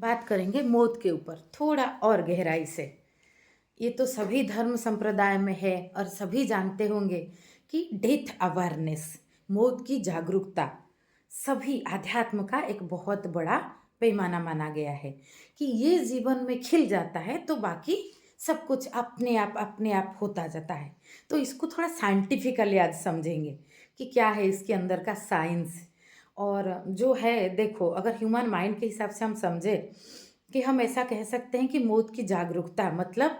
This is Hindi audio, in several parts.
बात करेंगे मौत के ऊपर थोड़ा और गहराई से। ये तो सभी धर्म संप्रदाय में है और सभी जानते होंगे कि डेथ अवेयरनेस, मौत की जागरूकता, सभी अध्यात्म का एक बहुत बड़ा पैमाना माना गया है कि ये जीवन में खिल जाता है तो बाकी सब कुछ अपने आप होता जाता है। तो इसको थोड़ा साइंटिफिकली आज समझेंगे कि क्या है इसके अंदर का साइंस। और जो है देखो, अगर ह्यूमन माइंड के हिसाब से हम समझे कि हम ऐसा कह सकते हैं कि मौत की जागरूकता मतलब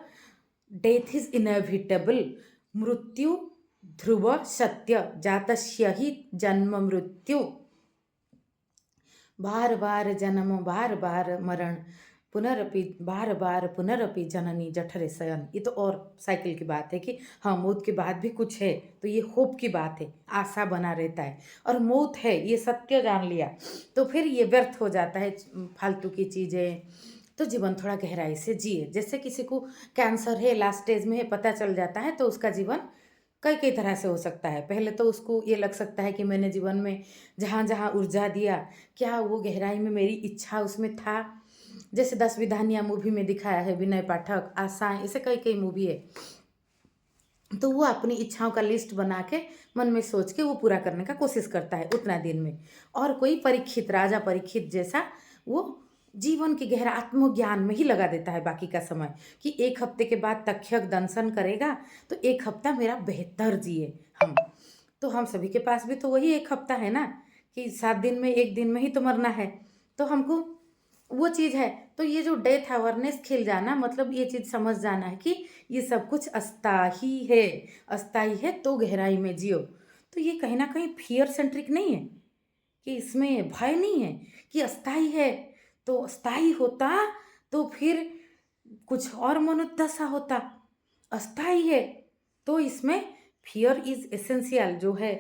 डेथ इज इनएविटेबल, मृत्यु ध्रुव सत्य, जातस्य ही जन्म मृत्यु, बार बार जन्म बार बार मरण, पुनरपि बार बार पुनरपि जननी जठरे शयन। ये तो और साइकिल की बात है कि हाँ, मौत के बाद भी कुछ है, तो ये होप की बात है, आशा बना रहता है। और मौत है ये सत्य जान लिया तो फिर ये व्यर्थ हो जाता है फालतू की चीज़ें। तो जीवन थोड़ा गहराई से जिए। जैसे किसी को कैंसर है, लास्ट स्टेज में है, पता चल जाता है तो उसका जीवन कई कई तरह से हो सकता है। पहले तो उसको ये लग सकता है कि मैंने जीवन में जहाँ जहाँ ऊर्जा दिया, क्या वो गहराई में मेरी इच्छा उसमें था। जैसे 10 विधानियाँ मूवी में दिखाया है, विनय पाठक, आशाएं, ऐसे कई कई मूवी है। तो वो अपनी इच्छाओं का लिस्ट बना के मन में सोच के वो पूरा करने का कोशिश करता है उतना दिन में। और कोई परीक्षित, राजा परीक्षित जैसा, वो जीवन की गहरा आत्मज्ञान में ही लगा देता है बाकी का समय कि 1 हफ्ते के बाद तक्षक दंशन करेगा तो 1 हफ्ता मेरा बेहतर जिए हम। तो हम सभी के पास भी तो वही 1 हफ्ता है ना, कि 7 दिन में 1 दिन में ही तो मरना है। तो हमको वो चीज़ है। तो ये जो डेथ अवेयरनेस खिल जाना मतलब ये चीज़ समझ जाना है कि ये सब कुछ अस्थाही है। अस्थाई है तो गहराई में जियो। तो ये कहीं ना कहीं फियर सेंट्रिक नहीं है कि इसमें भय नहीं है कि अस्थाई है। तो अस्थाई होता तो फिर कुछ और मनोदशा होता। अस्थाई है तो इसमें फियर इज एसेंशियल, जो है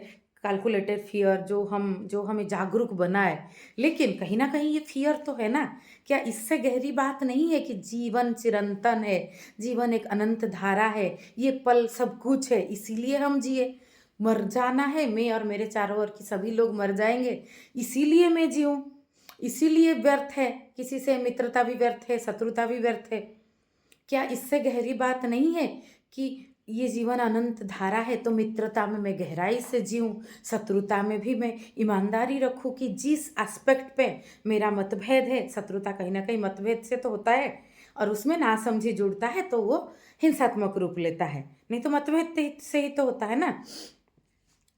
कैलकुलेटेड फियर, जो हमें जागरूक बनाए। लेकिन कहीं ना कहीं ये फियर तो है ना। क्या इससे गहरी बात नहीं है कि जीवन चिरंतन है, जीवन एक अनंत धारा है, ये पल सब कुछ है, इसीलिए हम जिए। मर जाना है, मैं और मेरे चारों ओर की सभी लोग मर जाएंगे, इसीलिए मैं जीऊँ। इसीलिए व्यर्थ है, किसी से मित्रता भी व्यर्थ है, शत्रुता भी व्यर्थ है। क्या इससे गहरी बात नहीं है कि ये जीवन अनंत धारा है तो मित्रता में मैं गहराई से जीऊँ, शत्रुता में भी मैं ईमानदारी रखूँ कि जिस एस्पेक्ट पे मेरा मतभेद है, शत्रुता कहीं ना कहीं मतभेद से तो होता है, और उसमें नासमझी जुड़ता है तो वो हिंसात्मक रूप लेता है, नहीं तो मतभेद से ही तो होता है ना।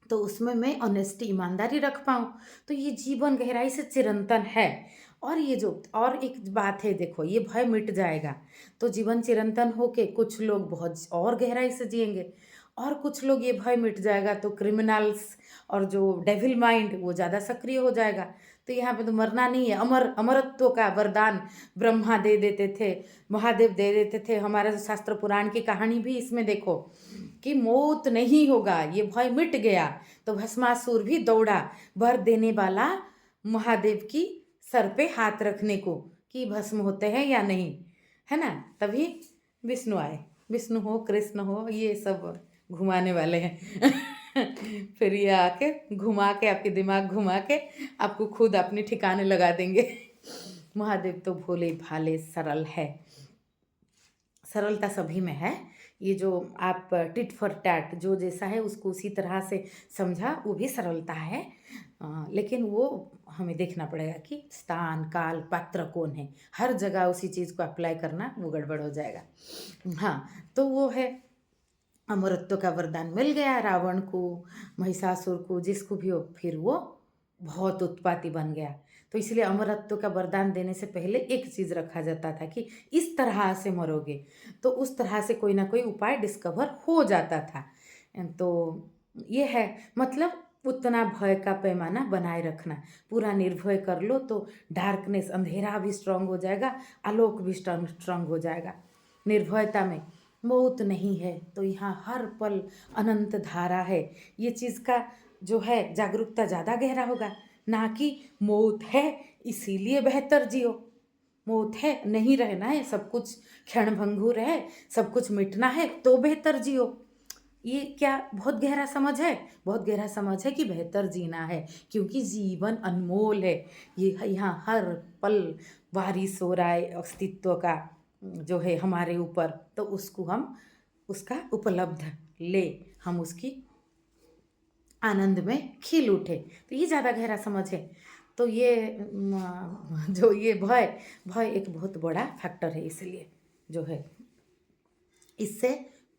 तो उसमें मैं ऑनेस्टी, ईमानदारी रख पाऊँ, तो ये जीवन गहराई से चिरंतन है। और ये जो और एक बात है, देखो ये भय मिट जाएगा तो जीवन चिरंतन होके कुछ लोग बहुत और गहराई से जिएंगे, और कुछ लोग ये भय मिट जाएगा तो क्रिमिनल्स और जो डेविल माइंड वो ज़्यादा सक्रिय हो जाएगा। तो यहाँ पे तो मरना नहीं है, अमरत्व का वरदान ब्रह्मा दे देते थे, महादेव दे देते थे। हमारे जो शास्त्र पुराण की कहानी भी इसमें देखो कि मौत नहीं होगा, ये भय मिट गया। तो भस्मासुर भी दौड़ा वर देने वाला महादेव की सर पे हाथ रखने को कि भस्म होते हैं या नहीं, है ना। तभी विष्णु आए, विष्णु हो कृष्ण हो ये सब घुमाने वाले हैं फिर ये आके घुमा के आपके दिमाग घुमा के आपको खुद अपने ठिकाने लगा देंगे महादेव तो भोले भाले सरल है, सरलता सभी में है। ये जो आप टिट फॉर टैट जो जैसा है उसको उसी तरह से समझा, वो भी सरलता है। लेकिन वो हमें देखना पड़ेगा कि स्थान काल पात्र कौन है, हर जगह उसी चीज़ को अप्लाई करना वो गड़बड़ हो जाएगा। हाँ, तो वो है अमरत्व का वरदान मिल गया रावण को, महिषासुर को, जिसको भी हो, फिर वो बहुत उत्पाती बन गया। तो इसलिए अमरत्व का वरदान देने से पहले एक चीज़ रखा जाता था कि इस तरह से मरोगे, तो उस तरह से कोई ना कोई उपाय डिस्कवर हो जाता था। तो ये है मतलब उतना भय का पैमाना बनाए रखना। पूरा निर्भय कर लो तो डार्कनेस, अंधेरा भी स्ट्रांग हो जाएगा, आलोक भी स्ट्रांग हो जाएगा। निर्भयता में मौत नहीं है तो यहाँ हर पल अनंत धारा है। ये चीज़ का जो है जागरूकता ज़्यादा गहरा होगा, ना कि मौत है इसीलिए बेहतर जियो। मौत है, नहीं रहना है, सब कुछ क्षणभंगुर है, सब कुछ मिटना है तो बेहतर जियो। ये क्या बहुत गहरा समझ है, बहुत गहरा समझ है कि बेहतर जीना है, क्योंकि जीवन अनमोल है। ये यहाँ हर पल वारिस हो रहा है अस्तित्व का जो है हमारे ऊपर, तो उसको हम उसका उपलब्ध ले, हम उसकी आनंद में खिल उठे। तो ये ज़्यादा गहरा समझ है। तो ये जो ये भय भय एक बहुत बड़ा फैक्टर है, इसलिए जो है इससे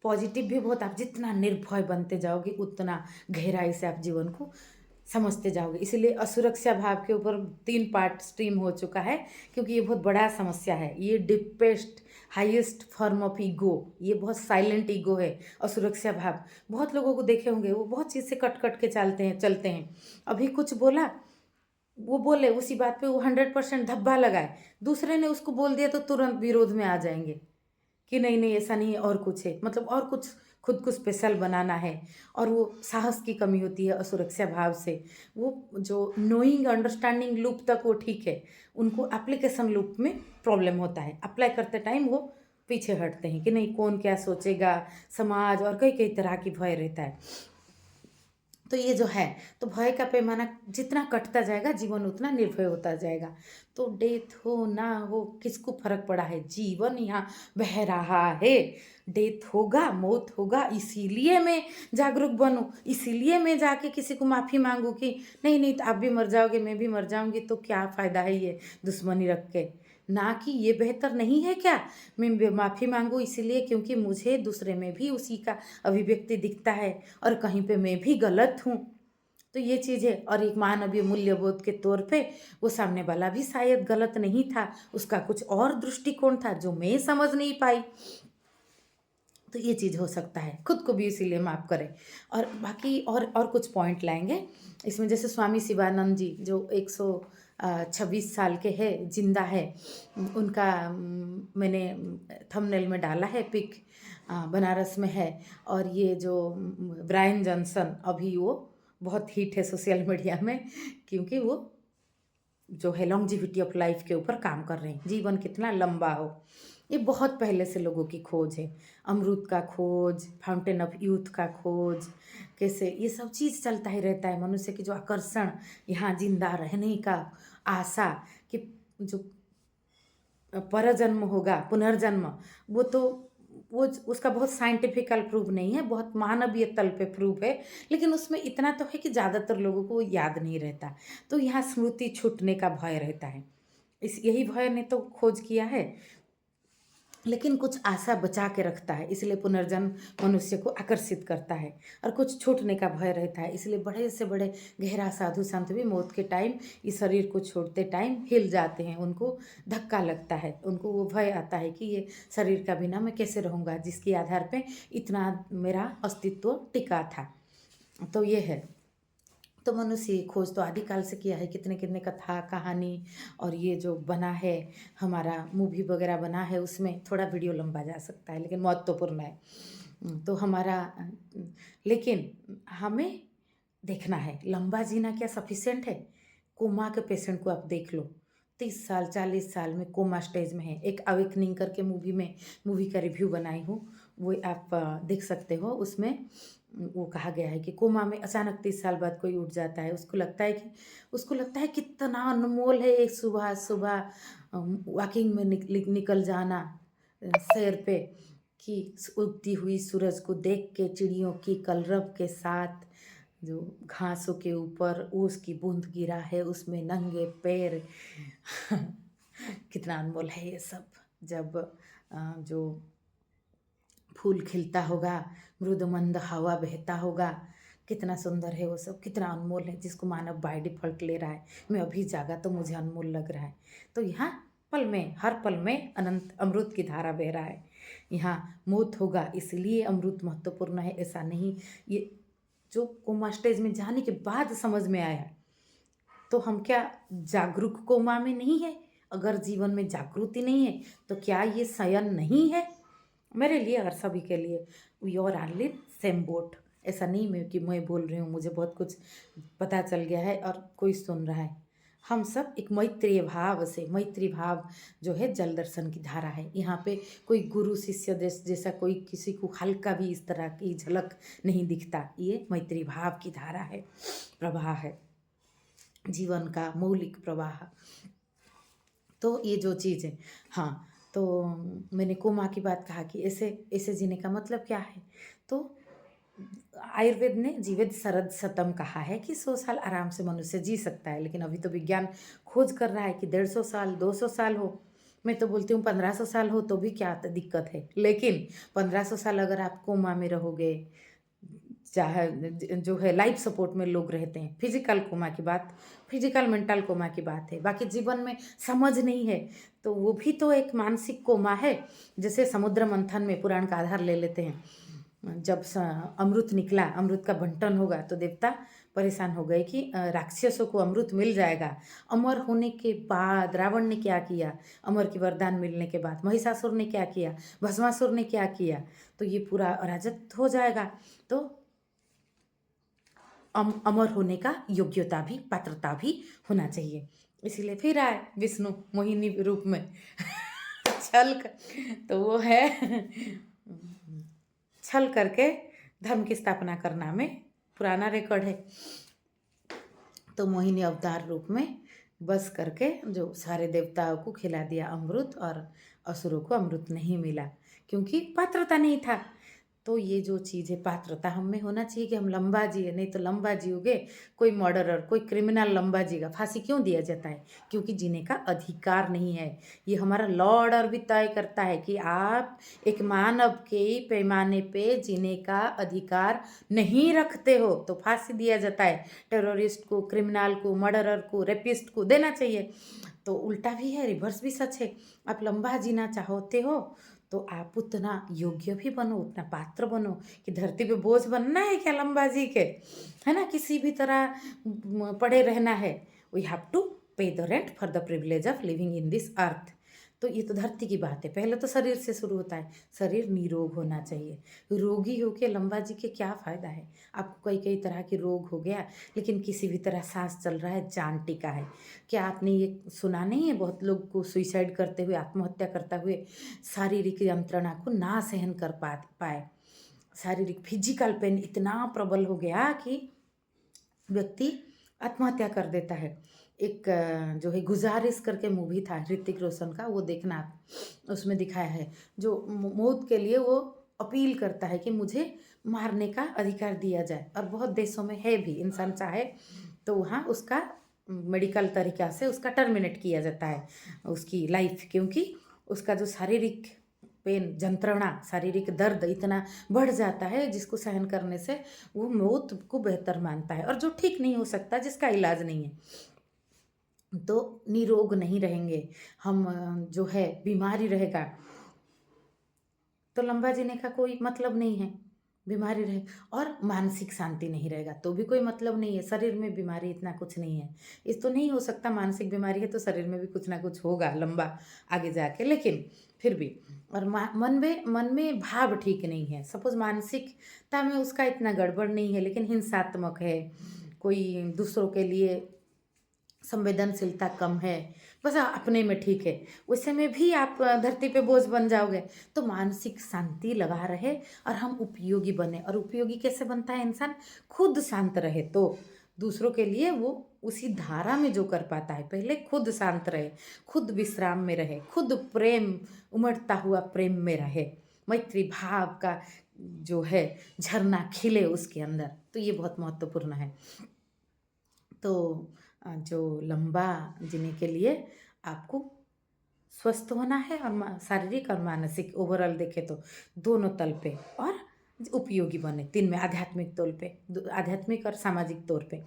पॉजिटिव भी बहुत, आप जितना निर्भय बनते जाओगे उतना गहराई से आप जीवन को समझते जाओगे। इसीलिए असुरक्षा भाव के ऊपर 3 पार्ट स्ट्रीम हो चुका है, क्योंकि ये बहुत बड़ा समस्या है। ये deepest highest form of ego, ये बहुत साइलेंट ईगो है असुरक्षा भाव। बहुत लोगों को देखे होंगे, वो बहुत चीज़ से कट कट के चलते हैं। अभी कुछ बोला, वो बोले उसी बात पे वो 100% धब्बा लगाए, दूसरे ने उसको बोल दिया तो तुरंत विरोध में आ जाएंगे कि नहीं नहीं ऐसा नहीं है, और कुछ है, मतलब और कुछ खुद को स्पेशल बनाना है। और वो साहस की कमी होती है असुरक्षा भाव से। वो जो नोइंग अंडरस्टैंडिंग लूप तक वो ठीक है, उनको एप्लीकेशन लूप में प्रॉब्लम होता है। अप्लाई करते टाइम वो पीछे हटते हैं कि नहीं कौन क्या सोचेगा, समाज, और कई कई तरह की भय रहता है। तो ये जो है, तो भय का पैमाना जितना कटता जाएगा जीवन उतना निर्भय होता जाएगा। तो डेथ हो ना हो किसको फर्क पड़ा है, जीवन यहाँ बह रहा है। डेथ होगा, मौत होगा, इसीलिए मैं जागरूक बनूं, इसीलिए मैं जाके किसी को माफ़ी मांगू कि नहीं नहीं तो आप भी मर जाओगे मैं भी मर जाऊंगी, तो क्या फ़ायदा है ये दुश्मनी रख के। ना कि ये बेहतर नहीं है क्या, मैं माफ़ी मांगू इसीलिए क्योंकि मुझे दूसरे में भी उसी का अभिव्यक्ति दिखता है और कहीं पे मैं भी गलत हूँ। तो ये चीज़ है। और एक मानवीय मूल्यबोध के तौर पे वो सामने वाला भी शायद गलत नहीं था, उसका कुछ और दृष्टिकोण था जो मैं समझ नहीं पाई। तो ये चीज़ हो सकता है, खुद को भी इसीलिए माफ़ करें। और बाकी और कुछ पॉइंट लाएंगे इसमें, जैसे स्वामी शिवानंद जी जो 126 साल के हैं, जिंदा है। उनका मैंने थंबनेल में डाला है पिक, बनारस में है। और ये जो ब्रायन जॉनसन, अभी वो बहुत हिट है सोशल मीडिया में, क्योंकि वो जो है लॉन्जिविटी ऑफ लाइफ के ऊपर काम कर रहे हैं, जीवन कितना लंबा हो। ये बहुत पहले से लोगों की खोज है, अमृत का खोज, फाउंटेन ऑफ यूथ का खोज, कैसे ये सब चीज़ चलता ही रहता है। मनुष्य की जो आकर्षण, यहाँ जिंदा रहने का आशा, कि जो परजन्म होगा, पुनर्जन्म, वो तो वो उसका बहुत साइंटिफिकल प्रूफ नहीं है, बहुत मानवीय तल पे प्रूफ है। लेकिन उसमें इतना तो है कि ज़्यादातर लोगों को याद नहीं रहता, तो यहाँ स्मृति छूटने का भय रहता है। इस यही भय ने तो खोज किया है, लेकिन कुछ आशा बचा के रखता है, इसलिए पुनर्जन्म मनुष्य को आकर्षित करता है। और कुछ छूटने का भय रहता है, इसलिए बड़े से बड़े गहरा साधु संत भी मौत के टाइम इस शरीर को छोड़ते टाइम हिल जाते हैं, उनको धक्का लगता है, उनको वो भय आता है कि ये शरीर का बिना मैं कैसे रहूँगा, जिसके आधार पर इतना मेरा अस्तित्व टिका था। तो ये है। तो मनुष्य खोज तो आदिकाल से किया है, कितने कितने कथा कहानी। और ये जो बना है हमारा मूवी वगैरह बना है, उसमें थोड़ा वीडियो लंबा जा सकता है लेकिन महत्वपूर्ण है। तो हमारा लेकिन हमें देखना है लंबा जीना क्या सफिशिएंट है। कोमा के पेशेंट को आप देख लो, 30 साल 40 साल में कोमा स्टेज में है। एक अवेकनिंग करके मूवी का रिव्यू बनाई हूँ, वो आप देख सकते हो। उसमें वो कहा गया है कि कोमा में अचानक 30 साल बाद कोई उठ जाता है, उसको लगता है कितना अनमोल है एक सुबह सुबह वॉकिंग में निकल जाना, सैर पे, कि उगती हुई सूरज को देख के, चिड़ियों की कलरव के साथ, जो घासों के ऊपर ओस की बूंद गिरा है उसमें नंगे पैर कितना अनमोल है ये सब। जब जो फूल खिलता होगा, मृद मंद हवा बहता होगा, कितना सुंदर है वो सब, कितना अनमोल है, जिसको मानव बाय डिफॉल्ट ले रहा है। मैं अभी जागा तो मुझे अनमोल लग रहा है। तो यहाँ पल में, हर पल में अनंत अमृत की धारा बह रहा है। यहाँ मौत होगा इसलिए अमृत महत्वपूर्ण है, ऐसा नहीं। ये जो कोमा स्टेज में जाने के बाद समझ में आया, तो हम क्या जागरूक कोमा में नहीं है? अगर जीवन में जागृति नहीं है तो क्या ये शयन नहीं है? मेरे लिए और सभी के लिए, we are only same boat. ऐसा नहीं मैं कि मैं बोल रही हूँ, मुझे बहुत कुछ पता चल गया है और कोई सुन रहा है। हम सब एक मैत्रीय भाव से, मैत्री भाव जो है जल दर्शन की धारा है। यहाँ पे कोई गुरु शिष्य जैसा कोई किसी को हल्का भी इस तरह की झलक नहीं दिखता। ये मैत्री भाव की धारा है, प्रवाह है, जीवन का मौलिक प्रवाह। तो ये जो चीज़ है, हाँ, तो मैंने कोमा की बात कहा कि ऐसे ऐसे जीने का मतलब क्या है? तो आयुर्वेद ने जीवित शरद शतम कहा है कि 100 साल आराम से मनुष्य जी सकता है, लेकिन अभी तो विज्ञान खोज कर रहा है कि 150 साल, 200 साल हो। मैं तो बोलती हूँ 1500 साल हो तो भी क्या दिक्कत है, लेकिन 1500 साल अगर आप कोमा में रहोगे, चाहे जो है लाइफ सपोर्ट में लोग रहते हैं, फिजिकल कोमा की बात, फिजिकल मेंटल कोमा की बात है, बाकी जीवन में समझ नहीं है, तो वो भी तो एक मानसिक कोमा है। जैसे समुद्र मंथन में पुराण का आधार ले लेते हैं, जब अमृत निकला, अमृत का बंटन होगा तो देवता परेशान हो गए कि राक्षसों को अमृत मिल जाएगा। अमर होने के बाद रावण ने क्या किया, अमर की वरदान मिलने के बाद महिषासुर ने क्या किया, भस्मासुर ने क्या किया, तो ये पूरा अराजक हो जाएगा। तो अमर होने का योग्यता भी, पात्रता भी होना चाहिए। इसीलिए फिर आए विष्णु मोहिनी रूप में छल तो वो है छल करके धर्म की स्थापना करना में पुराना रिकॉर्ड है। तो मोहिनी अवतार रूप में बस करके जो सारे देवताओं को खिला दिया अमृत, और असुरों को अमृत नहीं मिला क्योंकि पात्रता नहीं था। तो ये जो चीज़ है पात्रता हम में होना चाहिए कि हम लंबा जिए, नहीं तो लंबा जियोगे, कोई मर्डरर, कोई क्रिमिनल लंबा जिएगा। फांसी क्यों दिया जाता है? क्योंकि जीने का अधिकार नहीं है। ये हमारा लॉ ऑर्डर भी तय करता है कि आप एक मानव के पैमाने पे जीने का अधिकार नहीं रखते हो तो फांसी दिया जाता है। टेररिस्ट को, क्रिमिनल को, मर्डरर को, रेपिस्ट को देना चाहिए। तो उल्टा भी है, रिवर्स भी सच है। आप लंबा जीना चाहते हो तो आप उतना योग्य भी बनो, उतना पात्र बनो कि धरती पे बोझ बनना है क्या लंबा जी के, है ना, किसी भी तरह पड़े रहना है। वी हैव टू पे the rent for the privilege of living in this earth. तो ये तो धरती की बात है, पहले तो शरीर से शुरू होता है। शरीर निरोग होना चाहिए। रोगी होके लंबा जी के क्या फ़ायदा है? आपको कई कई तरह के रोग हो गया, लेकिन किसी भी तरह सांस चल रहा है, जान टिका है। क्या आपने ये सुना नहीं है बहुत लोग को सुइसाइड करते हुए, आत्महत्या करते हुए, शारीरिक यंत्रणा को ना सहन कर पाए, शारीरिक फिजिकल पेन इतना प्रबल हो गया कि व्यक्ति आत्महत्या कर देता है। एक जो है गुजारिश करके मूवी था ऋतिक रोशन का, वो देखना आप, उसमें दिखाया है जो मौत के लिए वो अपील करता है कि मुझे मारने का अधिकार दिया जाए। और बहुत देशों में है भी, इंसान चाहे तो वहाँ उसका मेडिकल तरीक़ा से उसका टर्मिनेट किया जाता है उसकी लाइफ, क्योंकि उसका जो शारीरिक पेन, जंत्रणा, शारीरिक दर्द इतना बढ़ जाता है जिसको सहन करने से वो मौत को बेहतर मानता है, और जो ठीक नहीं हो सकता, जिसका इलाज नहीं है। तो निरोग नहीं रहेंगे हम, जो है बीमारी रहेगा तो लंबा जीने का कोई मतलब नहीं है। बीमारी रहे और मानसिक शांति नहीं रहेगा तो भी कोई मतलब नहीं है। शरीर में बीमारी इतना कुछ नहीं है, इस तो नहीं हो सकता मानसिक बीमारी है तो शरीर में भी कुछ ना कुछ होगा लंबा आगे जाके, लेकिन फिर भी। और मन में भाव ठीक नहीं है। सपोज मानसिकता में उसका इतना गड़बड़ नहीं है लेकिन हिंसात्मक है, कोई दूसरों के लिए संवेदनशीलता कम है, बस अपने में ठीक है, वैसे में भी आप धरती पे बोझ बन जाओगे। तो मानसिक शांति लगा रहे और हम उपयोगी बने। और उपयोगी कैसे बनता है इंसान? खुद शांत रहे तो दूसरों के लिए वो उसी धारा में जो कर पाता है। पहले खुद शांत रहे, खुद विश्राम में रहे, खुद प्रेम, उमड़ता हुआ प्रेम में रहे, मैत्री भाव का जो है झरना खिले उसके अंदर। तो ये बहुत महत्वपूर्ण है। तो जो लंबा जीने के लिए आपको स्वस्थ होना है, और शारीरिक और मानसिक ओवरऑल देखें तो दोनों तल पे, और उपयोगी बने तीन में, आध्यात्मिक तौर पे, आध्यात्मिक और सामाजिक तौर पे,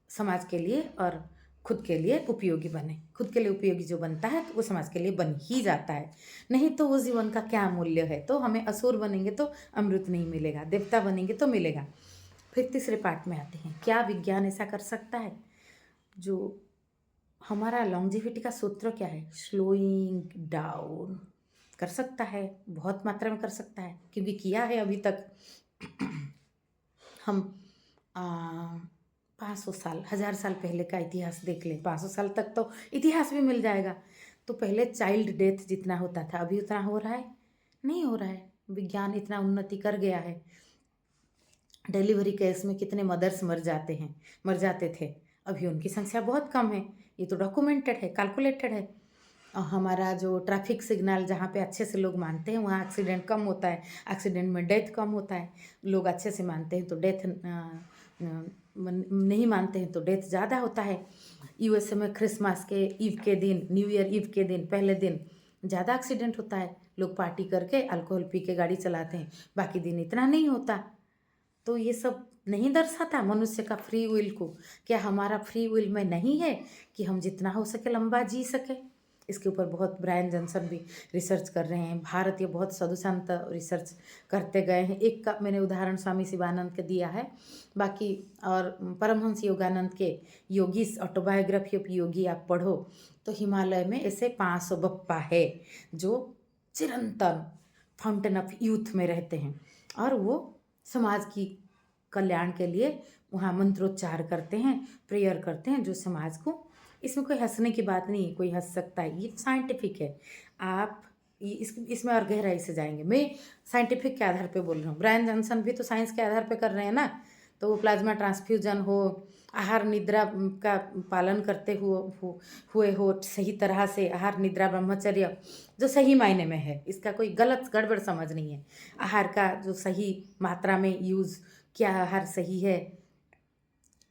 समाज के लिए और खुद के लिए उपयोगी बने। खुद के लिए उपयोगी जो बनता है तो वो समाज के लिए बन ही जाता है, नहीं तो वो जीवन का क्या मूल्य है? तो हमें असुर बनेंगे तो अमृत नहीं मिलेगा, देवता बनेंगे तो मिलेगा। फिर तीसरे पार्ट में आते हैं, क्या विज्ञान ऐसा कर सकता है? जो हमारा लॉन्जेविटी का सूत्र क्या है? Slowing down. कर सकता है, बहुत मात्रा में कर सकता है, क्योंकि किया है अभी तक। हम 500 साल, 1000 साल पहले का इतिहास देख लें, 500 साल तक तो इतिहास भी मिल जाएगा। तो पहले चाइल्ड डेथ जितना होता था अभी उतना हो रहा है? नहीं हो रहा है। विज्ञान इतना उन्नति कर गया है। डिलीवरी केस में कितने मदर्स मर जाते थे, अभी उनकी संख्या बहुत कम है। ये तो डॉक्यूमेंटेड है, कैलकुलेटेड है। हमारा जो ट्रैफिक सिग्नल जहाँ पे अच्छे से लोग मानते हैं वहाँ एक्सीडेंट कम होता है, एक्सीडेंट में डेथ कम होता है। लोग अच्छे से मानते हैं तो डेथ नहीं मानते हैं तो डेथ ज़्यादा होता है। यूएसए में क्रिसमस के ईव के दिन, न्यू ईयर ईव के दिन, पहले दिन ज़्यादा एक्सीडेंट होता है। लोग पार्टी करके अल्कोहल पी के गाड़ी चलाते हैं, बाकी दिन इतना नहीं होता। तो ये सब नहीं दर्शाता मनुष्य का फ्री विल को। क्या हमारा फ्री विल में नहीं है कि हम जितना हो सके लंबा जी सके? इसके ऊपर बहुत ब्रायन जॉनसन भी रिसर्च कर रहे हैं। भारतीय बहुत साधु संत रिसर्च करते गए हैं। एक का मैंने उदाहरण स्वामी शिवानंद के दिया है, बाकी और परमहंस योगानंद के योगीस ऑटोबायोग्राफी ऑफ योगी आप पढ़ो तो हिमालय में ऐसे 500 बप्पा है जो चिरंतन फाउंटेन ऑफ यूथ में रहते हैं और वो समाज की कल्याण के लिए वहाँ मंत्रोच्चार करते हैं, प्रेयर करते हैं जो समाज को। इसमें कोई हंसने की बात नहीं है, कोई हंस सकता है, ये साइंटिफिक है। आप इसमें और गहराई से जाएंगे। मैं साइंटिफिक के आधार पे बोल रहा हूँ, ब्रायन जॉनसन भी तो साइंस के आधार पे कर रहे हैं ना। तो वो प्लाज्मा ट्रांसफ्यूजन हो, आहार निद्रा का पालन करते हुए हो सही तरह से, आहार निद्रा ब्रह्मचर्य जो सही मायने में है, इसका कोई गलत गड़बड़ समझ नहीं है। आहार का जो सही मात्रा में यूज़, क्या आहार सही है,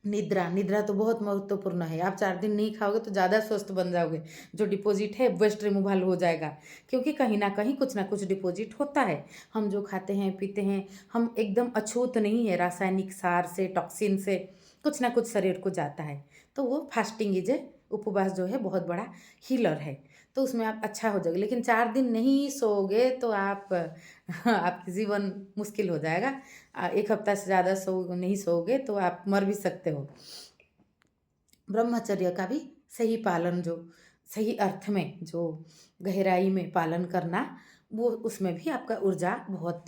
निद्रा तो बहुत महत्वपूर्ण है। आप 4 दिन नहीं खाओगे तो ज़्यादा स्वस्थ बन जाओगे, जो डिपॉजिट है वेस्ट रिमूवल हो जाएगा, क्योंकि कहीं ना कहीं कुछ ना कुछ डिपॉजिट होता है। हम जो खाते हैं पीते हैं, हम एकदम अछूत नहीं है, रासायनिक सार से, टॉक्सिन से कुछ ना कुछ शरीर को जाता है। तो वो फास्टिंग इज ए, उपवास जो है बहुत बड़ा हीलर है। तो उसमें आप अच्छा हो जाओगे, लेकिन 4 दिन नहीं सोओगे तो आप आपकी जीवन मुश्किल हो जाएगा। 1 हफ्ता से ज़्यादा नहीं सोओगे तो आप मर भी सकते हो। ब्रह्मचर्य का भी सही पालन, जो सही अर्थ में, जो गहराई में पालन करना, वो उसमें भी आपका ऊर्जा बहुत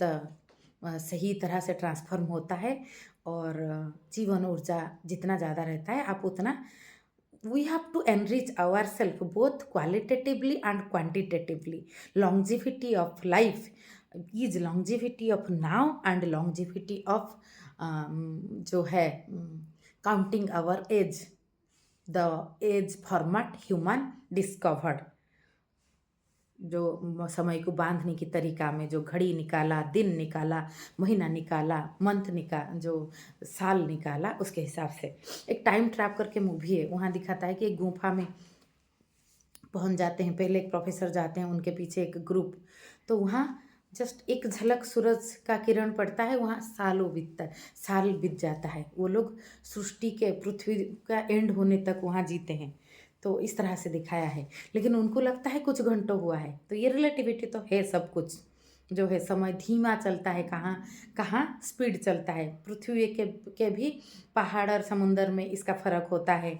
सही तरह से ट्रांसफॉर्म होता है। और जीवन ऊर्जा जितना ज़्यादा रहता है आप उतना, we have to enrich ourselves both qualitatively and quantitatively. Longevity of life is longevity of now and longevity of जो है counting our age, the age format human discovered. जो समय को बांधने की तरीका में जो घड़ी निकाला, दिन निकाला, महीना निकाला, मंथ जो साल निकाला, उसके हिसाब से। एक टाइम ट्रैप करके मूवी है, वहाँ दिखाता है कि एक गुफा में पहुँच जाते हैं। पहले एक प्रोफेसर जाते हैं, उनके पीछे एक ग्रुप। तो वहाँ जस्ट एक झलक सूरज का किरण पड़ता है, वहाँ सालों बीतता है, साल बीत जाता है। वो लोग सृष्टि के, पृथ्वी का एंड होने तक वहाँ जीते हैं। तो इस तरह से दिखाया है, लेकिन उनको लगता है कुछ घंटों हुआ है। तो ये रिलेटिविटी तो है, सब कुछ जो है, समय धीमा चलता है, कहाँ कहाँ स्पीड चलता है। पृथ्वी के भी पहाड़ और समुंदर में इसका फ़र्क होता है।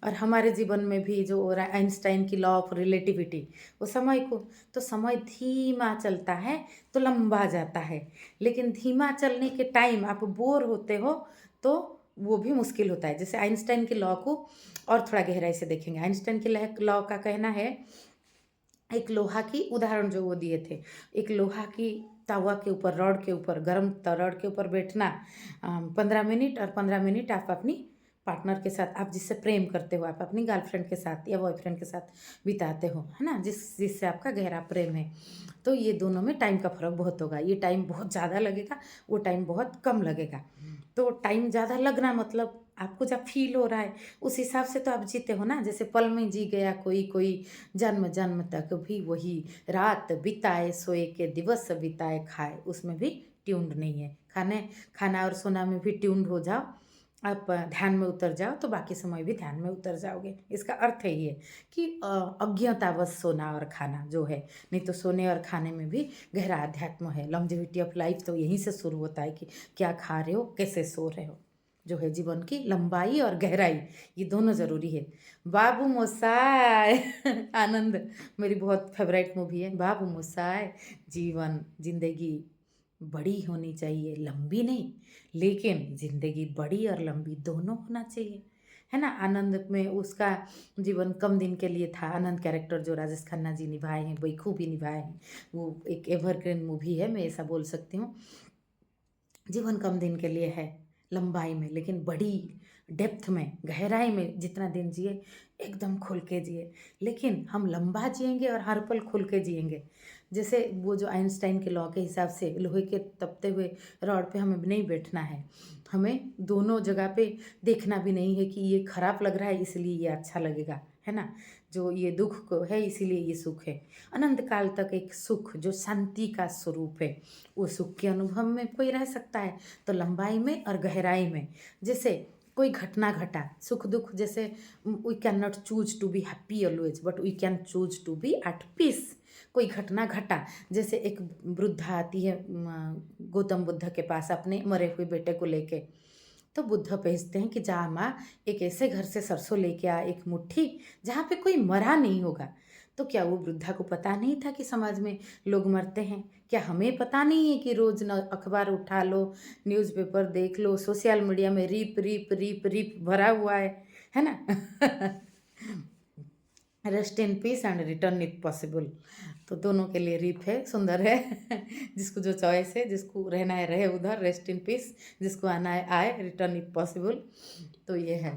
और हमारे जीवन में भी जो आइंस्टाइन की लॉ ऑफ रिलेटिविटी, वो समय को, तो समय धीमा चलता है तो लंबा जाता है, लेकिन धीमा चलने के टाइम आप बोर होते हो तो वो भी मुश्किल होता है। जैसे आइंस्टाइन की लॉ को और थोड़ा गहराई से देखेंगे। आइंस्टाइन की लॉ का कहना है, एक लोहा की उदाहरण जो वो दिए थे, एक लोहा की तवा के ऊपर, रॉड के ऊपर, गर्म रॉड के ऊपर बैठना 15 मिनट, और 15 मिनट आप अपनी पार्टनर के साथ, आप जिससे प्रेम करते हो, आप अपनी गर्लफ्रेंड के साथ या बॉयफ्रेंड के साथ बिताते हो, है ना, जिससे आपका गहरा प्रेम है। तो ये दोनों में टाइम का फ़र्क बहुत होगा। ये टाइम बहुत ज़्यादा लगेगा, वो टाइम बहुत कम लगेगा। तो टाइम ज़्यादा लगना मतलब आपको जब फील हो रहा है उस हिसाब से तो आप जीते हो ना। जैसे पल में जी गया कोई कोई, जन्म जन्म तक भी वही, रात बिताए सोए के, दिवस बिताए खाए, उसमें भी ट्यून्ड नहीं है। खाना और सोना में भी ट्यून्ड हो जाओ, आप ध्यान में उतर जाओ तो बाकी समय भी ध्यान में उतर जाओगे। इसका अर्थ है ये कि अज्ञातावश सोना और खाना जो है, नहीं तो सोने और खाने में भी गहरा अध्यात्म है। लॉन्जेविटी ऑफ लाइफ तो यहीं से शुरू होता है कि क्या खा रहे हो, कैसे सो रहे हो, जो है जीवन की लंबाई और गहराई, ये दोनों ज़रूरी है। बाबू मोसाय आनंद मेरी बहुत फेवरेट मूवी है। बाबू मोसाय, जीवन जिंदगी बड़ी होनी चाहिए, लंबी नहीं, लेकिन जिंदगी बड़ी और लंबी दोनों होना चाहिए, है ना। आनंद में उसका जीवन कम दिन के लिए था। आनंद कैरेक्टर जो राजेश खन्ना जी निभाए हैं, बखूबी निभाए हैं। वो एक एवरग्रीन मूवी है, मैं ऐसा बोल सकती हूँ। जीवन कम दिन के लिए है लंबाई में, लेकिन बड़ी डेप्थ में, गहराई में जितना दिन जिए एकदम खुल के जिए। लेकिन हम लंबा जिएंगे और हर पल खुल के जिएंगे। जैसे वो जो आइंस्टाइन के लॉ के हिसाब से लोहे के तपते हुए रॉड पे हमें नहीं बैठना है, हमें दोनों जगह पे देखना भी नहीं है कि ये खराब लग रहा है इसलिए ये अच्छा लगेगा, है ना। जो ये दुख को है इसीलिए ये सुख है। अनंत काल तक एक सुख जो शांति का स्वरूप है, वो सुख के अनुभव में कोई रह सकता है तो लंबाई में और गहराई में। जैसे कोई घटना घटा, सुख दुख, जैसे we can not choose to be happy always but we can choose to be at peace. कोई घटना घटा, जैसे एक वृद्धा आती है गौतम बुद्ध के पास अपने मरे हुए बेटे को लेके, तो बुद्ध भेजते हैं कि जा माँ, एक ऐसे घर से सरसों लेके आ, एक मुट्ठी, जहाँ पे कोई मरा नहीं होगा। तो क्या वो वृद्धा को पता नहीं था कि समाज में लोग मरते हैं? क्या हमें पता नहीं है कि रोज न अखबार उठा लो, न्यूज़पेपर देख लो, सोशल मीडिया में रीप रीप रीप रीप भरा हुआ है ना। Rest in peace and return if possible. तो दोनों के लिए रीप है, सुंदर है। जिसको जो चॉइस है, जिसको रहना है रहे उधर, रेस्ट इन पीस, जिसको आना है आए, रिटर्न इफ पॉसिबल। तो ये है।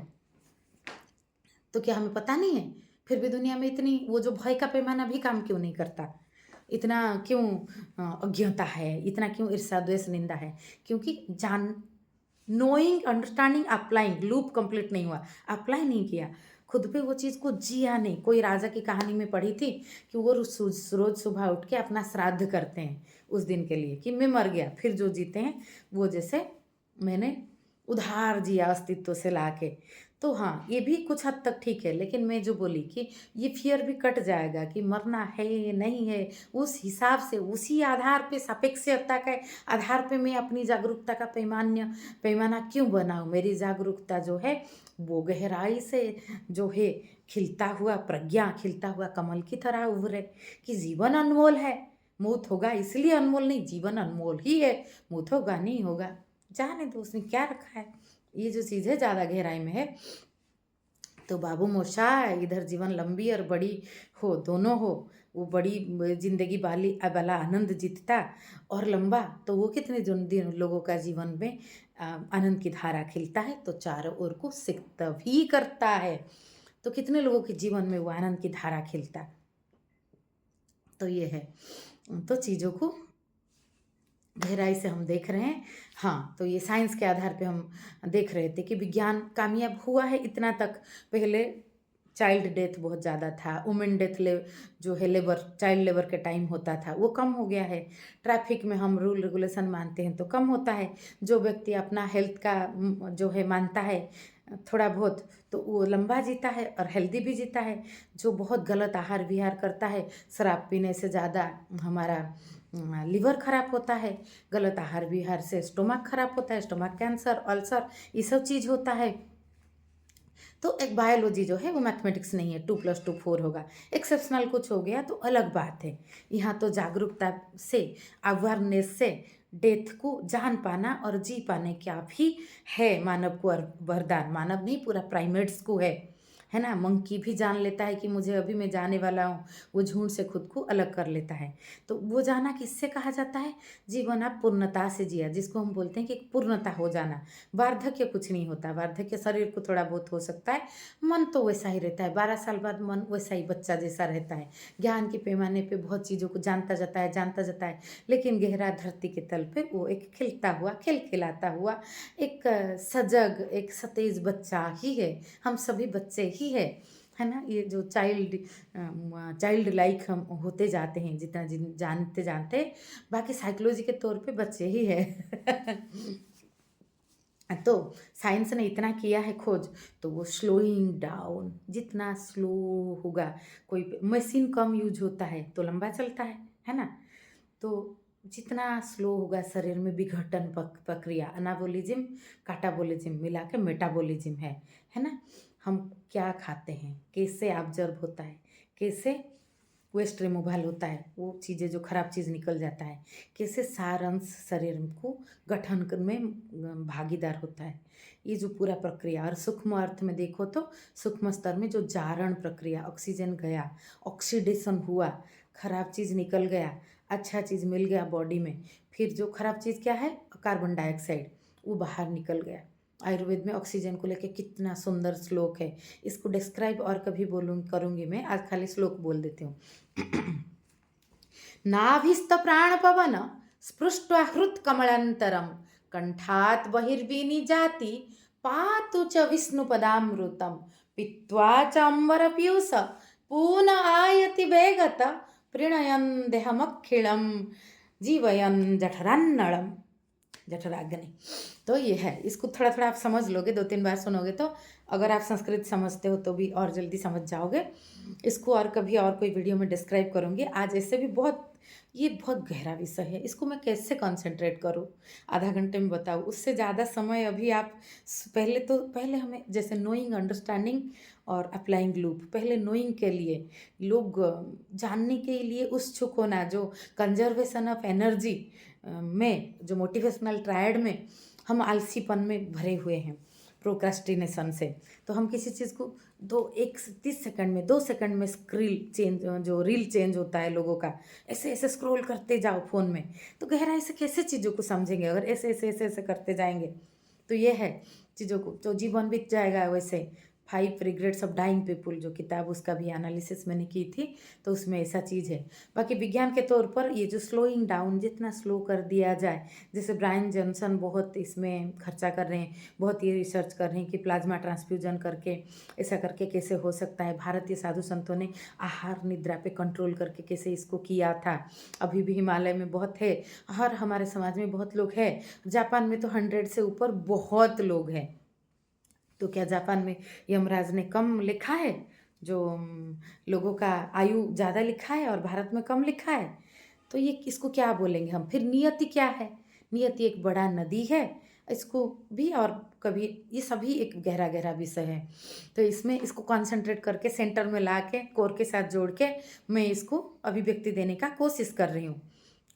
तो क्या हमें पता नहीं है? फिर भी दुनिया में इतनी वो जो भय का पैमाना भी काम क्यों नहीं करता? इतना क्यों अज्ञता है, इतना क्यों ईर्ष्या द्वेष निंदा है? क्योंकि जान knowing understanding applying, loop complete नहीं हुआ, अप्लाई नहीं किया, खुद पे वो चीज़ को जिया नहीं। कोई राजा की कहानी में पढ़ी थी कि वो रोज सुबह उठ के अपना श्राद्ध करते हैं उस दिन के लिए कि मैं मर गया, फिर जो जीते हैं वो जैसे मैंने उधार जिया अस्तित्व से लाके। तो हाँ, ये भी कुछ हद तक ठीक है, लेकिन मैं जो बोली कि ये फियर भी कट जाएगा कि मरना है नहीं है, उस हिसाब से उसी आधार पे सापेक्षता के आधार पे मैं अपनी जागरूकता का पैमाना क्यों बनाऊं? मेरी जागरूकता जो है वो गहराई से जो है खिलता हुआ प्रज्ञा, खिलता हुआ कमल की तरह उभरे कि जीवन अनमोल है। मौत होगा इसलिए अनमोल नहीं, जीवन अनमोल ही है, मौत होगा नहीं होगा, जाने दो, उसने क्या रखा है। ये जो चीज़ है ज़्यादा गहराई में है। तो बाबू मोशा, इधर जीवन लंबी और बड़ी हो, दोनों हो, वो बड़ी जिंदगी वाली वाला आनंद जीतता और लंबा, तो वो कितने दिन लोगों का जीवन में आनंद की धारा खिलता है तो चारों ओर को सिक्त भी करता है। तो कितने लोगों के जीवन में वो आनंद की धारा खिलता। तो ये है। तो चीज़ों को गहराई से हम देख रहे हैं। हाँ, तो ये साइंस के आधार पे हम देख रहे थे कि विज्ञान कामयाब हुआ है इतना तक। पहले चाइल्ड डेथ बहुत ज़्यादा था, वुमेन डेथ जो है लेबर, चाइल्ड लेबर के टाइम होता था, वो कम हो गया है। ट्रैफिक में हम रूल रेगुलेशन मानते हैं तो कम होता है। जो व्यक्ति अपना हेल्थ का जो है मानता है थोड़ा बहुत, तो वो लंबा जीता है और हेल्दी भी जीता है। जो बहुत गलत आहार विहार करता है, शराब पीने से ज़्यादा हमारा लिवर खराब होता है, गलत आहार विहार से स्टोमक खराब होता है, स्टोमक कैंसर, अल्सर, ये सब चीज़ होता है। तो एक बायोलॉजी जो है वो मैथमेटिक्स नहीं है, 2+2 4 होगा। एक्सेप्शनल कुछ हो गया तो अलग बात है। यहाँ तो जागरूकता से, अवेयरनेस से डेथ को जान पाना और जी पाने का भी है मानव को वरदान। मानव नहीं, पूरा प्राइमेट्स को है ना। मंकी भी जान लेता है कि मुझे अभी मैं जाने वाला हूँ, वो झुंड से खुद को अलग कर लेता है। तो वो जाना किससे कहा जाता है? जीवन आप पूर्णता से जिया, जिसको हम बोलते हैं कि एक पूर्णता हो जाना। वार्धक्य कुछ नहीं होता, वार्धक्य शरीर को थोड़ा बहुत हो सकता है, मन तो वैसा ही रहता है। 12 साल बाद मन वैसा ही बच्चा जैसा रहता है। ज्ञान के पैमाने पे बहुत चीज़ों को जानता जाता है, लेकिन गहरा धरती के तल पे वो एक खिलता हुआ, खिलखिलाता हुआ एक सजग, एक सतेज बच्चा ही है। हम सभी बच्चे ही है ना। ये जो चाइल्ड लाइक हम होते जाते हैं जितना जानते जानते, बाकी साइकोलॉजी के तौर पे बच्चे ही है। तो साइंस ने इतना किया है खोज, तो वो स्लोइंग डाउन, जितना स्लो होगा, कोई मशीन कम यूज होता है तो लंबा चलता है ना। तो जितना स्लो होगा शरीर में विघटन प्रक्रिया, अनाबोलिज्म काटाबोलिज्म मिला के मेटाबोलिज्म है ना। हम क्या खाते हैं, कैसे ऑब्जर्व होता है, कैसे वेस्ट रिमूवल होता है, वो चीज़ें जो खराब चीज़ निकल जाता है, कैसे सार अंश शरीर को गठन में भागीदार होता है, ये जो पूरा प्रक्रिया। और सूक्ष्म अर्थ में देखो तो सूक्ष्म स्तर में जो जारण प्रक्रिया, ऑक्सीजन गया, ऑक्सीडेशन हुआ, खराब चीज़ निकल गया, अच्छा चीज़ मिल गया बॉडी में, फिर जो खराब चीज़ क्या है, कार्बन डाइऑक्साइड, वो बाहर निकल गया। आयुर्वेद में ऑक्सीजन को लेके कितना सुंदर श्लोक है। इसको डिस्क्राइब और कभी करूँगी मैं, आज खाली श्लोक बोल देती हूँ। नाभिस्त प्राणपवन स्पृष्ट्वा हृत्कमलान्तरं कंठात् बहिर्विनिजाति पातु च विष्णुपदामृतं पीत्वा च अम्बरपीयूष पून आयति वेगत प्रणयन् देहमखिलं जीवयन् जठरान्नळम्। जठराग्नि। तो ये है, इसको थोड़ा थोड़ा आप समझ लोगे, 2-3 बार सुनोगे तो, अगर आप संस्कृत समझते हो तो भी और जल्दी समझ जाओगे इसको। और कभी और कोई वीडियो में डिस्क्राइब करूँगी। आज ऐसे भी ये बहुत गहरा विषय है, इसको मैं कैसे कंसंट्रेट करूँ, आधा घंटे में बताऊँ, उससे ज़्यादा समय अभी आप पहले हमें जैसे नोइंग, अंडरस्टैंडिंग और अप्लाइंग लूप। पहले नोइंग के लिए लोग जानने के लिए उत्सुक होना, जो कंजर्वेशन ऑफ एनर्जी में, जो मोटिवेशनल ट्रायड में हम आलसीपन में भरे हुए हैं, प्रोक्रेस्टिनेशन से। तो हम किसी चीज़ को 30 सेकंड में, 2 सेकंड में जो रील चेंज होता है लोगों का, ऐसे ऐसे स्क्रॉल करते जाओ फ़ोन में, तो गहराई से कैसे चीज़ों को समझेंगे अगर ऐसे ऐसे ऐसे ऐसे करते जाएंगे। तो ये है चीज़ों को, तो जीवन बीत जाएगा वैसे। 5 रिग्रेट्स ऑफ डाइंग पीपुल जो किताब, उसका भी एनालिसिस मैंने की थी, तो उसमें ऐसा चीज़ है। बाकी विज्ञान के तौर पर ये जो स्लोइंग डाउन, जितना स्लो कर दिया जाए, जैसे ब्रायन जॉनसन बहुत इसमें खर्चा कर रहे हैं, बहुत ये रिसर्च कर रहे हैं कि प्लाज्मा ट्रांसफ्यूजन करके ऐसा करके कैसे हो सकता है। भारतीय साधु संतों ने आहार निद्रा पे कंट्रोल करके कैसे इसको किया था। अभी भी हिमालय में बहुत है, हर हमारे समाज में बहुत लोग हैं। जापान में तो 100 से ऊपर बहुत लोग हैं। तो क्या जापान में यमराज ने कम लिखा है, जो लोगों का आयु ज़्यादा लिखा है, और भारत में कम लिखा है? तो ये इसको क्या बोलेंगे हम फिर? नियति क्या है? नियति एक बड़ा नदी है, इसको भी, और कभी ये सभी एक गहरा गहरा विषय है। तो इसमें इसको कंसंट्रेट करके सेंटर में ला के, कोर के साथ जोड़ के मैं इसको अभिव्यक्ति देने का कोशिश कर रही हूँ।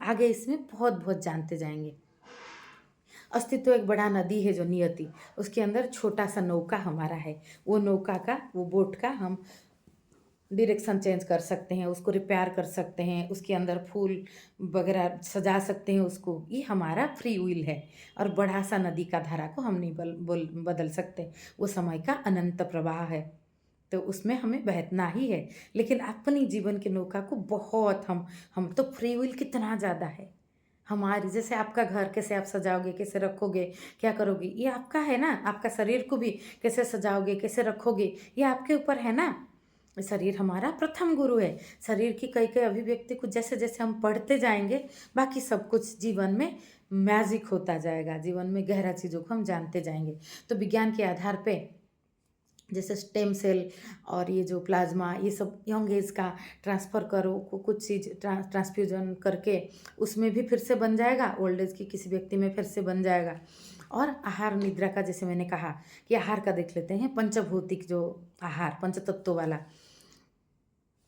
आगे इसमें बहुत बहुत जानते जाएंगे। अस्तित्व एक बड़ा नदी है जो नियति, उसके अंदर छोटा सा नौका हमारा है। वो नौका का, वो बोट का हम डायरेक्शन चेंज कर सकते हैं, उसको रिपेयर कर सकते हैं, उसके अंदर फूल वगैरह सजा सकते हैं उसको। ये हमारा फ्री विल है। और बड़ा सा नदी का धारा को हम नहीं बदल सकते, वो समय का अनंत प्रवाह है, तो उसमें हमें बहना ही है। लेकिन अपनी जीवन के नौका को बहुत हम तो फ्री विल कितना ज़्यादा है हमारी। जैसे आपका घर कैसे आप सजाओगे, कैसे रखोगे, क्या करोगे, ये आपका है ना। आपका शरीर को भी कैसे सजाओगे, कैसे रखोगे, ये आपके ऊपर है ना। शरीर हमारा प्रथम गुरु है। शरीर की कई कई अभिव्यक्ति को जैसे जैसे हम पढ़ते जाएंगे, बाकी सब कुछ जीवन में मैजिक होता जाएगा, जीवन में गहरा चीज़ों को हम जानते जाएंगे। तो विज्ञान के आधार पे जैसे स्टेम सेल और ये जो प्लाज्मा, ये सब यंग एज का ट्रांसफ़र करो को कुछ चीज़ ट्रांसफ्यूजन करके उसमें भी फिर से बन जाएगा, ओल्ड एज की किसी व्यक्ति में फिर से बन जाएगा। और आहार निद्रा का, जैसे मैंने कहा कि आहार का देख लेते हैं, पंचभौतिक जो आहार, पंचतत्व वाला,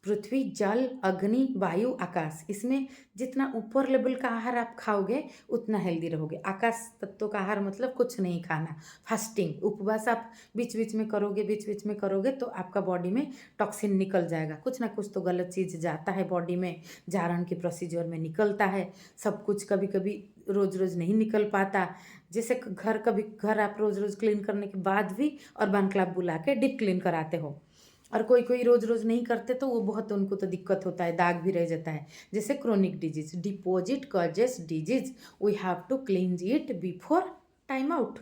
पृथ्वी, जल, अग्नि, वायु, आकाश, इसमें जितना ऊपर लेवल का आहार आप खाओगे उतना हेल्दी रहोगे। आकाश तत्व का आहार मतलब कुछ नहीं खाना, फास्टिंग, उपवास आप बीच बीच में करोगे तो आपका बॉडी में टॉक्सिन निकल जाएगा। कुछ ना कुछ तो गलत चीज़ जाता है बॉडी में, जारण की प्रोसीजर में निकलता है सब कुछ। कभी कभी रोज़ रोज़ नहीं निकल पाता। जैसे घर आप रोज़ रोज़ क्लीन करने के बाद भी अर्बन क्लब बुला के डीप क्लीन कराते हो, और कोई कोई रोज़ रोज़ नहीं करते तो वो बहुत, उनको तो दिक्कत होता है, दाग भी रह जाता है। जैसे chronic disease, deposit causes disease, we have to cleanse it before time out,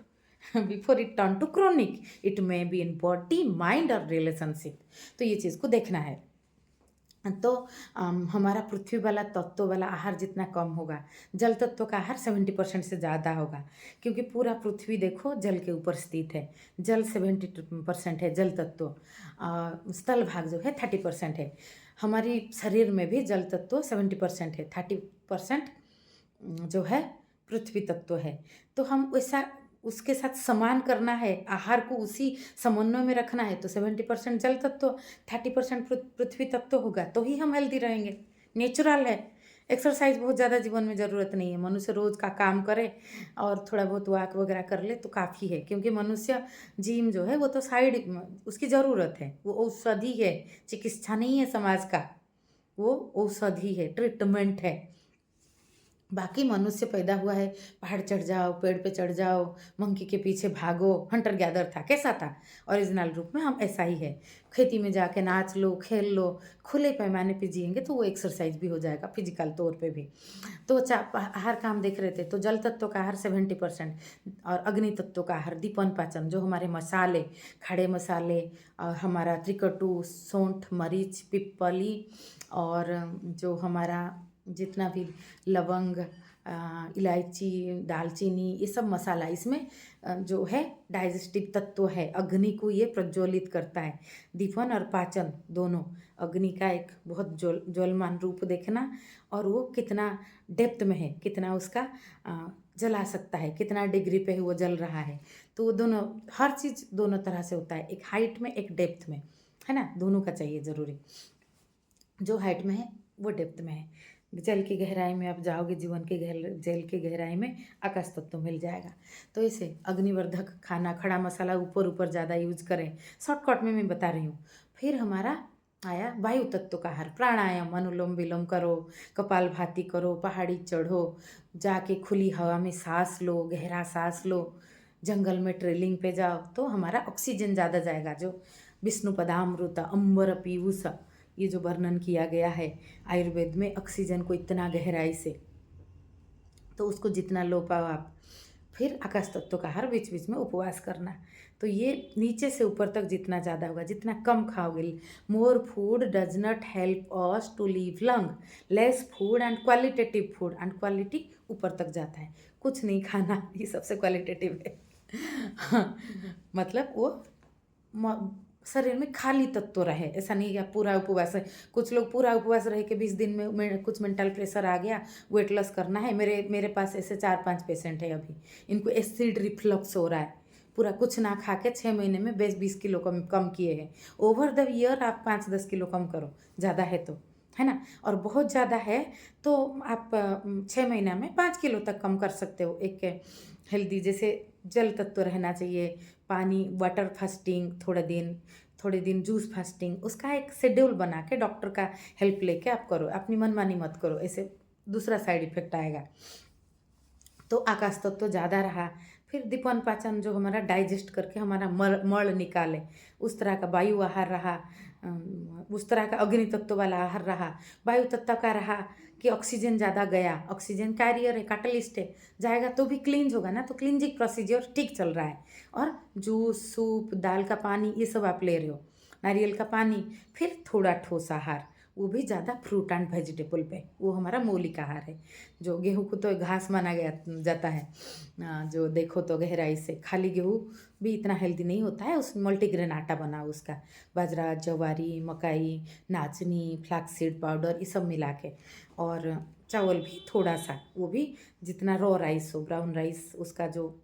before it turn to chronic. It may be in body, mind और रिलेशनशिप। तो ये चीज़ को देखना है। तो हमारा पृथ्वी वाला तत्व वाला आहार जितना कम होगा, जल तत्व का आहार 70% से ज़्यादा होगा, क्योंकि पूरा पृथ्वी देखो जल के ऊपर स्थित है। जल 70% है, जल तत्व। स्थल भाग जो है 30% है। हमारी शरीर में भी जल तत्व 70% है, 30% जो है पृथ्वी तत्व है। तो हम वैसा उसके साथ समान करना है, आहार को उसी समन्वय में रखना है, तो 70% जल तत्व, 30% पृथ्वी तत्व होगा, तो ही हम हेल्दी रहेंगे। नेचुरल है। एक्सरसाइज बहुत ज़्यादा जीवन में ज़रूरत नहीं है। मनुष्य रोज़ का काम करे और थोड़ा बहुत वॉक वगैरह कर ले तो काफ़ी है, क्योंकि मनुष्य जिम जो है वो तो साइड उसकी ज़रूरत है, वो औषधि है, चिकित्सा नहीं है समाज का, वो औषधि है, ट्रीटमेंट है। बाकी मनुष्य पैदा हुआ है, पहाड़ चढ़ जाओ, पेड़ पे चढ़ जाओ, मंकी के पीछे भागो, हंटर गैदर था, कैसा था? ओरिजिनल रूप में हम ऐसा ही है। खेती में जाके नाच लो, खेल लो, खुले पैमाने पे जिएंगे तो वो एक्सरसाइज भी हो जाएगा फिजिकल तौर पे भी। तो आहार का हम देख रहे थे, तो जल तत्व का आहार 70% और अग्नि तत्व का आहार दीपन पाचन, जो हमारे मसाले, खड़े मसाले और हमारा त्रिकटु, सौंठ, मरीच, पिप्पली और जो हमारा जितना भी लवंग, इलायची, दालचीनी, ये सब मसाला इसमें जो है डाइजेस्टिव तत्व है। अग्नि को ये प्रज्वलित करता है। दीपन और पाचन दोनों, अग्नि का एक बहुत ज्वलमान रूप देखना, और वो कितना डेप्थ में है, कितना उसका जला सकता है, कितना डिग्री पे वो जल रहा है। तो वो दोनों, हर चीज़ दोनों तरह से होता है, एक हाइट में एक डेप्थ में, है ना? दोनों का चाहिए ज़रूरी। जो हाइट में है वो डेप्थ में है। जल की गहराई में आप जाओगे, जीवन के जल की गहराई में आकाश तत्व मिल जाएगा। तो इसे अग्निवर्धक खाना, खड़ा मसाला ऊपर ऊपर ज़्यादा यूज करें, शॉर्टकट में मैं बता रही हूँ। फिर हमारा आया वायु तत्व का आहार, प्राणायाम, अनुलोम विलोम करो, कपालभाति करो, पहाड़ी चढ़ो, जाके खुली हवा में सांस लो, गहरा सांस लो, जंगल में ट्रेलिंग पे जाओ, तो हमारा ऑक्सीजन ज़्यादा जाएगा। जो विष्णु पदामृत अम्बर पीयूष, ये जो वर्णन किया गया है आयुर्वेद में ऑक्सीजन को इतना गहराई से, तो उसको जितना लो पाओ आप। फिर आकाश तत्व का आहार, बीच बीच में उपवास करना। तो ये नीचे से ऊपर तक जितना ज़्यादा होगा, जितना कम खाओगे, more food does not help us to live long, less food and qualitative food, and quality ऊपर तक जाता है। कुछ नहीं खाना, ये सबसे क्वालिटेटिव है। हाँ, मतलब वो शरीर में खाली तत्व रहे, ऐसा नहीं कि आप पूरा उपवास है। कुछ लोग पूरा उपवास रह के 20 दिन में कुछ मेंटल प्रेशर आ गया, वेट लॉस करना है। मेरे पास ऐसे 4-5 पेशेंट है अभी, इनको एसिड रिफ्लक्स हो रहा है। पूरा कुछ ना खा के 6 महीने में 20 किलो कम किए हैं। ओवर द ईयर आप 5-10 किलो कम करो, ज़्यादा है तो, है ना? और बहुत ज़्यादा है तो आप 6 महीना में 5 किलो तक कम कर सकते हो। एक हेल्दी, जैसे जल तत्व रहना चाहिए, पानी, वाटर फास्टिंग, थोड़े दिन जूस फास्टिंग, उसका एक शेड्यूल बना के डॉक्टर का हेल्प लेके आप करो, अपनी मनमानी मत करो, ऐसे दूसरा साइड इफेक्ट आएगा। तो आकाश तत्व तो ज़्यादा रहा। फिर दीपन पाचन, जो हमारा डाइजेस्ट करके हमारा मल निकाले, उस तरह का वायु आहार रहा। उस तरह का अग्नि तत्व वाला आहार रहा। वायु तत्व का रहा कि ऑक्सीजन ज़्यादा गया, ऑक्सीजन कैरियर है, कैटलिस्ट है, जाएगा तो भी क्लींज होगा ना, तो क्लींजिंग प्रोसीजर ठीक चल रहा है। और जूस, सूप, दाल का पानी, ये सब आप ले रहे हो, नारियल का पानी। फिर थोड़ा ठोस आहार, वो भी ज़्यादा फ्रूट एंड वेजिटेबल पे, वो हमारा मौलिक आहार है। जो गेहूँ को तो घास माना गया जाता है, जो देखो तो गहराई से, खाली गेहूँ भी इतना हेल्दी नहीं होता है, उस मल्टीग्रेन आटा बनाओ उसका, बाजरा, जवारी, मकाई, नाचनी, फ्लैक्स पाउडर, ये सब मिला के। और चावल भी थोड़ा सा, वो भी जितना रॉ राइस हो, ब्राउन राइस, उसका जो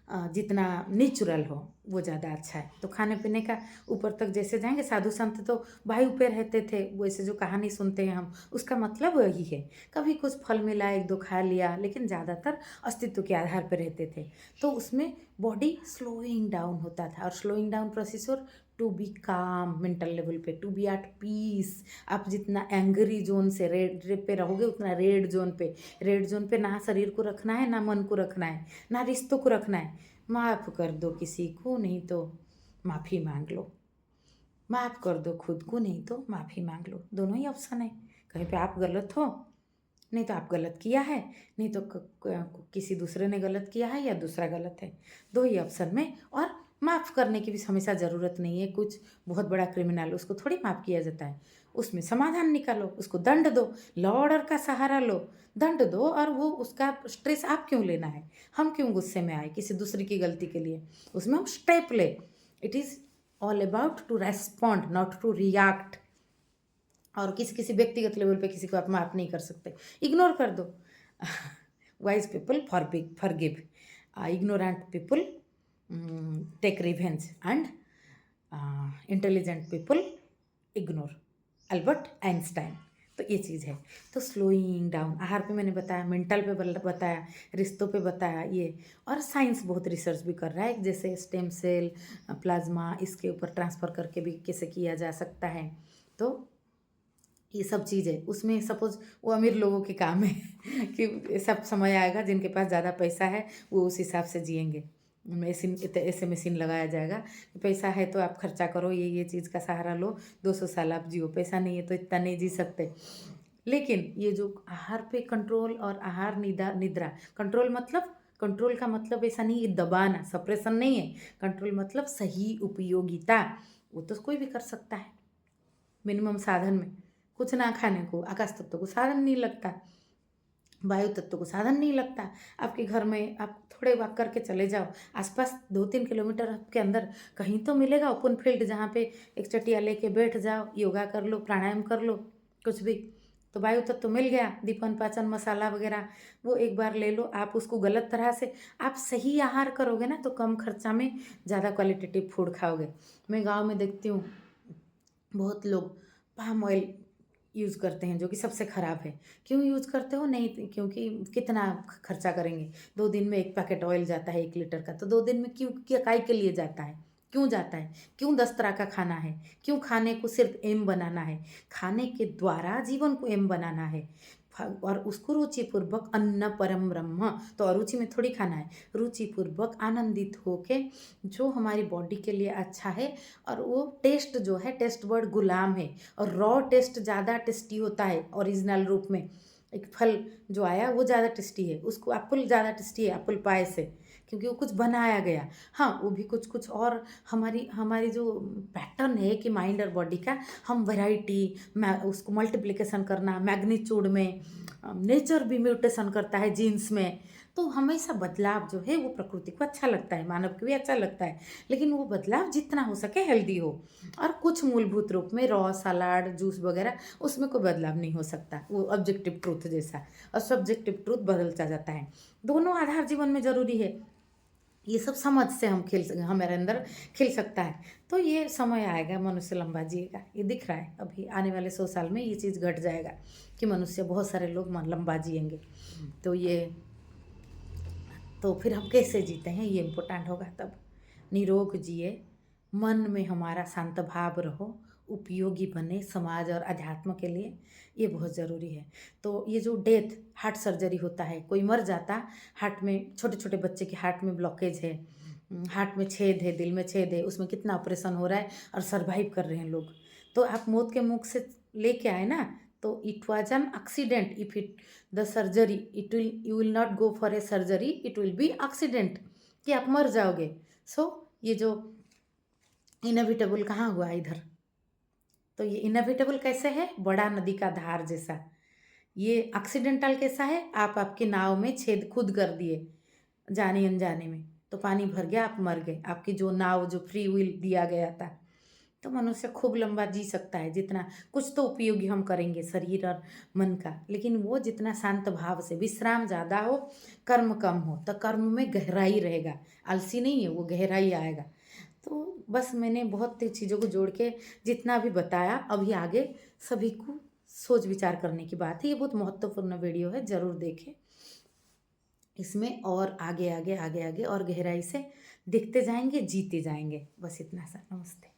जितना नेचुरल हो वो ज़्यादा अच्छा है। तो खाने पीने का ऊपर तक जैसे जाएंगे, साधु संत तो वायु पे रहते थे, वैसे जो कहानी सुनते हैं हम, उसका मतलब वही है। कभी कुछ फल मिला, 1-2 खा लिया, लेकिन ज़्यादातर अस्तित्व के आधार पर रहते थे। तो उसमें बॉडी स्लोइंग डाउन होता था, और slowing down processor to be calm mental level पे, टू बी एट पीस। आप जितना एंग्री जोन से रेड पे रहोगे, उतना रेड जोन पे ना शरीर को रखना है, ना मन को रखना है, ना रिश्तों को रखना है। माफ़ कर दो किसी को, नहीं तो माफ़ी मांग लो। माफ़ कर दो खुद को, नहीं तो माफ़ी मांग लो। दोनों ही ऑप्शन है। कहीं पे आप गलत हो, नहीं तो आप गलत किया है, नहीं तो किसी दूसरे ने गलत किया है, या दूसरा गलत है। दो ही ऑप्शन में। और माफ़ करने की भी हमेशा ज़रूरत नहीं है। कुछ बहुत बड़ा क्रिमिनल, उसको थोड़ी माफ़ किया जाता है, उसमें समाधान निकालो, उसको दंड दो, लॉ ऑर्डर का सहारा लो, दंड दो। और वो उसका स्ट्रेस आप क्यों लेना है? हम क्यों गुस्से में आए किसी दूसरे की गलती के लिए? उसमें हम स्टेप ले। It is all about to respond, not to react. और किसी व्यक्तिगत लेवल पे किसी को आप माफ़ नहीं कर सकते, इग्नोर कर दो। Wise people forgive, ignorant people take revenge, and intelligent people ignore. Albert Einstein. तो ये चीज़ है। तो स्लोइंग डाउन आहार पे मैंने बताया, मेंटल पे बताया, रिश्तों पे बताया ये। और साइंस बहुत रिसर्च भी कर रहा है, जैसे स्टेम सेल, प्लाज्मा, इसके ऊपर ट्रांसफ़र करके भी कैसे किया जा सकता है। तो ये सब चीज़ें उसमें सपोज़ वो अमीर लोगों के काम है कि सब समय आएगा जिनके पास ज़्यादा पैसा है वो उस हिसाब से जिएँगे। मशीन ऐसे मशीन लगाया जाएगा कि पैसा है तो आप खर्चा करो, ये चीज़ का सहारा लो, 200 साल आप जियो, पैसा नहीं है तो इतना नहीं जी सकते। लेकिन ये जो आहार पे कंट्रोल और आहार निद्रा कंट्रोल मतलब, कंट्रोल का मतलब ऐसा नहीं है दबाना, सप्रेशन नहीं है। कंट्रोल मतलब सही उपयोगिता, वो तो कोई भी कर सकता है। मिनिमम साधन में कुछ ना खाने को आकाश तत्व को साधन नहीं लगता, वायु तत्व को साधन नहीं लगता। आपके घर में आप थोड़े वॉक करके चले जाओ, आसपास 2-3 किलोमीटर के अंदर कहीं तो मिलेगा ओपन फील्ड, जहाँ पे एक चटिया लेके बैठ जाओ, योगा कर लो, प्राणायाम कर लो, कुछ भी। तो वायु तत्व मिल गया, दीपन पाचन मसाला वगैरह वो एक बार ले लो। आप उसको गलत तरह से आप सही आहार करोगे ना तो कम खर्चा में ज़्यादा क्वालिटेटिव फूड खाओगे। मैं गाँव में देखती हूँ बहुत लोग पाम ऑयल यूज़ करते हैं जो कि सबसे ख़राब है। क्यों यूज़ करते हो? नहीं, क्योंकि कितना खर्चा करेंगे? 2 दिन में 1 पैकेट ऑयल जाता है 1 लीटर का, तो 2 दिन में क्यों, क्या काहे के लिए जाता है? क्यों जाता है? क्यों 10 तरह का खाना है? क्यों खाने को सिर्फ़ एम बनाना है? खाने के द्वारा जीवन को एम बनाना है। फ और उसको रुचिपूर्वक अन्न परम ब्रह्म, तो अरुचि में थोड़ी खाना है। रुचिपूर्वक आनंदित होके जो हमारी बॉडी के लिए अच्छा है, और वो टेस्ट जो है, टेस्ट वर्ड गुलाम है, और रॉ टेस्ट ज़्यादा टेस्टी होता है ओरिजिनल रूप में। एक फल जो आया वो ज़्यादा टेस्टी है, उसको एप्पल ज़्यादा टेस्टी है एप्पल पाए से, क्योंकि वो कुछ बनाया गया। हाँ, वो भी कुछ कुछ और हमारी हमारी जो पैटर्न है कि माइंड और बॉडी का, हम वैरायटी उसको मल्टीप्लिकेशन करना मैग्नीट्यूड में, नेचर भी म्यूटेशन करता है जीन्स में। तो हमेशा बदलाव जो है वो प्रकृति को अच्छा लगता है, मानव को भी अच्छा लगता है, लेकिन वो बदलाव जितना हो सके हेल्दी हो। और कुछ मूलभूत रूप में रॉ सलाद जूस वगैरह उसमें कोई बदलाव नहीं हो सकता, वो ऑब्जेक्टिव ट्रूथ जैसा, और सब्जेक्टिव ट्रूथ बदलता जाता है। दोनों आधार जीवन में ज़रूरी है। ये सब समझ से हम हमारे अंदर खिल सकता है। तो ये समय आएगा मनुष्य लंबा जिएगा, ये दिख रहा है अभी आने वाले 100 साल में ये चीज़ घट जाएगा कि मनुष्य बहुत सारे लोग लंबा जिएंगे। तो ये, तो फिर हम कैसे जीते हैं ये इम्पोर्टेंट होगा तब। निरोग जिए, मन में हमारा शांत भाव रहो, उपयोगी बने समाज और अध्यात्म के लिए, ये बहुत ज़रूरी है। तो ये जो डेथ हार्ट सर्जरी होता है, कोई मर जाता, हार्ट में छोटे छोटे बच्चे के हार्ट में ब्लॉकेज है, हार्ट में छेद है, दिल में छेद है, उसमें कितना ऑपरेशन हो रहा है और सर्वाइव कर रहे हैं लोग। तो आप मौत के मुख से लेके आए ना, तो it was an accident, if it the surgery it will, you will not go for a surgery, it will be accident, कि आप मर जाओगे। सो ये जो इनएविटेबल कहाँ हुआ इधर, तो ये इनएविटेबल कैसे है? बड़ा नदी का धार जैसा। ये एक्सीडेंटल कैसा है? आप आपके नाव में छेद खुद कर दिए जाने अनजाने में, तो पानी भर गया, आप मर गए, आपकी जो नाव जो फ्री विल दिया गया था। तो मनुष्य खूब लंबा जी सकता है, जितना कुछ तो उपयोगी हम करेंगे शरीर और मन का, लेकिन वो जितना शांत भाव से, विश्राम ज़्यादा हो, कर्म कम हो, तो कर्म में गहराई रहेगा, आलसी नहीं है वो, गहराई आएगा। तो बस मैंने बहुत चीज़ों को जोड़ के जितना भी बताया, अभी आगे सभी को सोच विचार करने की बात है। ये बहुत महत्वपूर्ण वीडियो है, ज़रूर देखें। इसमें और आगे आगे आगे आगे और गहराई से देखते जाएंगे, जीते जाएंगे। बस इतना सा, नमस्ते।